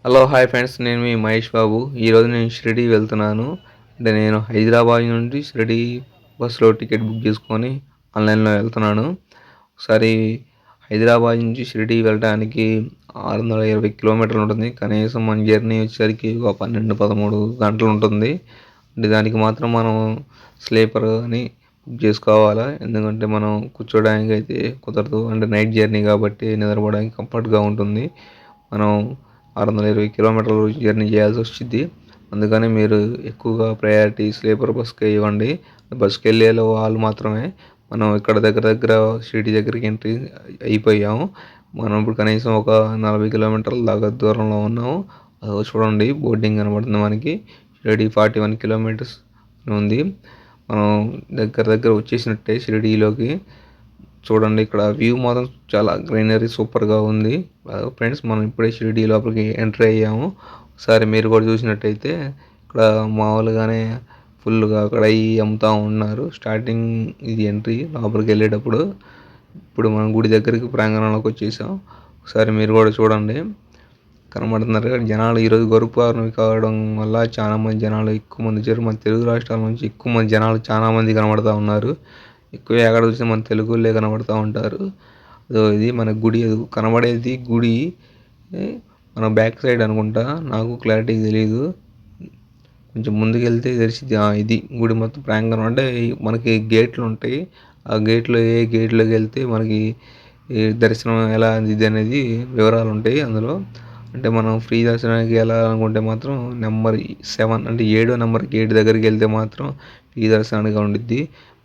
Hello hi friends, నేను మీ మహేష్ బాబు. ఈరోజు నేను షిరిడి వెళ్తున్నాను. అంటే నేను హైదరాబాద్ నుండి షిరిడి బస్సులో టికెట్ బుక్ చేసుకొని ఆన్లైన్లో వెళ్తున్నాను. ఒకసారి హైదరాబాద్ నుంచి షిరిడి వెళ్ళడానికి 620 కిలోమీటర్లు ఉంటుంది. కనీసం మన జర్నీ వచ్చేసరికి ఒక 12-13 గంటలు ఉంటుంది. అంటే దానికి మాత్రం మనం స్లీపర్ అని బుక్ చేసుకోవాలా. ఎందుకంటే మనం కూర్చోడానికి అయితే కుదరదు. అంటే నైట్ జర్నీ కాబట్టి నిద్రపోవడానికి కంఫర్ట్గా ఉంటుంది. మనం 620 కిలోమీటర్లు జర్నీ చేయాల్సి వచ్చింది. అందుకని మీరు ఎక్కువగా ప్రయారిటీ స్లీపర్ బస్కే ఇవ్వండి. బస్కి వెళ్ళే వాళ్ళు మాత్రమే. మనం ఇక్కడ దగ్గర దగ్గర షిరిడి దగ్గరికి ఎంట్రీ అయిపోయాము. మనం ఇప్పుడు కనీసం ఒక 40 కిలోమీటర్ల దాకా దూరంలో ఉన్నాము. చూడండి, బోర్డింగ్ కనబడుతుంది మనకి. షిరిడి 41 కిలోమీటర్స్ ఉంది. మనం దగ్గర దగ్గర వచ్చేసినట్టే షిరిడీలోకి. చూడండి, ఇక్కడ వ్యూ మాత్రం చాలా గ్రీనరీ సూపర్గా ఉంది. ఫ్రెండ్స్, మనం ఇప్పుడే షిరిడి లోపలికి ఎంటర్ అయ్యాము. ఒకసారి మీరు కూడా చూసినట్టయితే ఇక్కడ మామూలుగానే ఫుల్గా అక్కడ అమ్ముతూ ఉన్నారు. స్టార్టింగ్ ఇది ఎంట్రీ లోపలికి వెళ్ళేటప్పుడు. ఇప్పుడు మనం గుడి దగ్గరికి ప్రాంగణంలోకి వచ్చేసాం. ఒకసారి మీరు కూడా చూడండి, కనబడుతున్నారు. జనాలు ఈరోజు గరుకు పౌర్ణమి కావడం వల్ల చాలా మంది జనాలు ఎక్కువ మంది వచ్చారు. మన తెలుగు రాష్ట్రాల నుంచి ఎక్కువ మంది జనాలు చాలా మంది కనబడుతూ ఉన్నారు. ఎక్కువ ఎక్కడ చూసినా మన తెలుగులే కనబడుతూ ఉంటారు. ఇది మన గుడి, కనబడేది గుడి మన బ్యాక్ సైడ్ అనుకుంటా, నాకు క్లారిటీ తెలియదు. కొంచెం ముందుకు వెళ్తే తెలిసింది. ఇది గుడి మొత్తం ప్రాంగణం. అంటే మనకి గేట్లు ఉంటాయి. ఆ గేట్లో ఏ గేట్లోకి వెళ్తే మనకి ఈ దర్శనం ఎలా ఇది అనేది వివరాలు ఉంటాయి అందులో. అంటే మనం ఫ్రీ దర్శనానికి వెళ్ళాలనుకుంటే మాత్రం నెంబర్ 7 అంటే 7వ నెంబర్ గేట్ దగ్గరికి వెళ్తే మాత్రం ఫ్రీ దర్శనానికి ఉండిద్ది.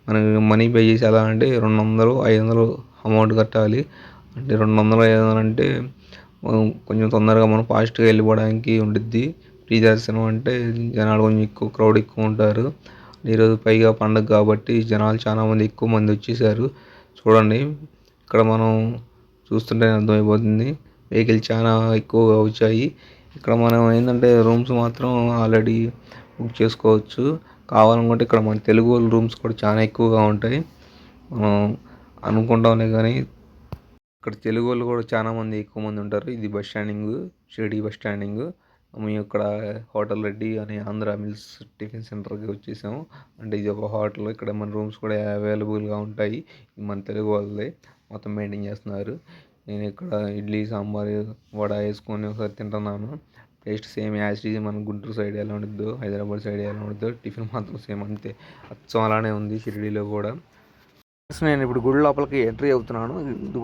మనకి మనీ పే చేసి వెళ్ళాలంటే 200, 500 అమౌంట్ కట్టాలి. అంటే 200, 500 అంటే కొంచెం తొందరగా మనం ఫాస్ట్గా వెళ్ళిపోవడానికి ఉండిద్ది. ఫ్రీ దర్శనం అంటే జనాలు కొంచెం ఎక్కువ, క్రౌడ్ ఎక్కువ ఉంటారు. ఈరోజు పైగా పండగ కాబట్టి జనాలు చాలామంది ఎక్కువ మంది వచ్చేసారు. చూడండి, ఇక్కడ మనం చూస్తుంటే అర్థమైపోతుంది. వెహికల్ చాలా ఎక్కువగా వచ్చాయి. ఇక్కడ మనం ఏంటంటే రూమ్స్ మాత్రం ఆల్రెడీ బుక్ చేసుకోవచ్చు. కావాలనుకుంటే ఇక్కడ మన తెలుగు వాళ్ళ రూమ్స్ కూడా చాలా ఎక్కువగా ఉంటాయి. మనం అనుకుంటాంలే కానీ ఇక్కడ తెలుగు వాళ్ళు కూడా చాలా మంది ఎక్కువ మంది ఉంటారు. ఇది bus standing, Shirdi bus standing. మేము ఇక్కడ హోటల్ రెడ్డి అనే ఆంధ్ర మిల్స్ టిఫిన్ సెంటర్కి వచ్చేసాము. అంటే ఇది ఒక హోటల్. ఇక్కడ మన రూమ్స్ కూడా అవైలబుల్గా ఉంటాయి. మన తెలుగు వాళ్ళే మొత్తం మెయింటైన్ చేస్తున్నారు. నేను ఇక్కడ ఇడ్లీ, సాంబార్, వడ వేసుకొని ఒకసారి తింటున్నాను. Taste same as it is మన గుంటూరు సైడ్ ఎలా ఉండిద్దో, హైదరాబాద్ సైడ్ ఎలా ఉండిద్దో టిఫిన్ మాత్రం సేమ్ అంతే, అచ్చం అలానే ఉంది షిరిడీలో కూడా. నేను ఇప్పుడు గుడి లోపలికి ఎంట్రీ అవుతున్నాను.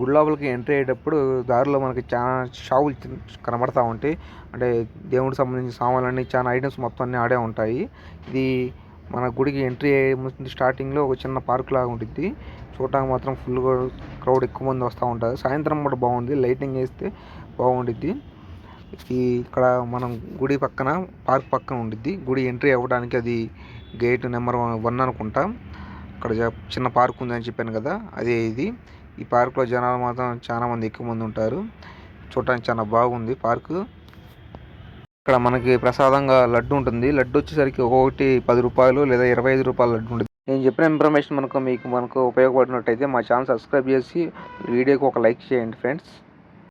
గుడి లోపలికి ఎంట్రీ అయ్యేటప్పుడు దారిలో మనకి చాలా షాపులు కనబడతా ఉంటాయి. అంటే దేవుడికి సంబంధించిన సామాన్లన్నీ, చాలా ఐటమ్స్ మొత్తం అన్నీ ఆడే ఉంటాయి. ఇది మన గుడికి ఎంట్రీ అయ్యే స్టార్టింగ్లో ఒక చిన్న పార్క్ లాగా ఉంటుంది. చూడటానికి మాత్రం ఫుల్గా క్రౌడ్ ఎక్కువ మంది వస్తూ ఉంటారు. సాయంత్రం కూడా బాగుంది, లైటింగ్ వేస్తే బాగుండిద్ది. ఇక్కడ మనం గుడి పక్కన, పార్క్ పక్కన ఉండిద్ది. గుడి ఎంట్రీ అవ్వడానికి అది గేట్ నెంబర్ 1 అనుకుంటా. అక్కడ చిన్న పార్క్ ఉందని చెప్పాను కదా, అదే ఇది. ఈ పార్క్లో జనాలు మాత్రం చాలా మంది ఎక్కువ మంది ఉంటారు. చూడటానికి చాలా బాగుంది పార్కు. ఇక్కడ మనకి ప్రసాదంగా లడ్డు ఉంటుంది. లడ్డు వచ్చేసరికి ఒక్కొక్కటి 10 రూపాయలు లేదా 25 రూపాయల లడ్డు ఉంటుంది. నేను చెప్పిన ఇన్ఫర్మేషన్ మనకు ఉపయోగపడినట్టయితే మా ఛానల్ సబ్స్క్రైబ్ చేసి వీడియోకి ఒక లైక్ చేయండి ఫ్రెండ్స్.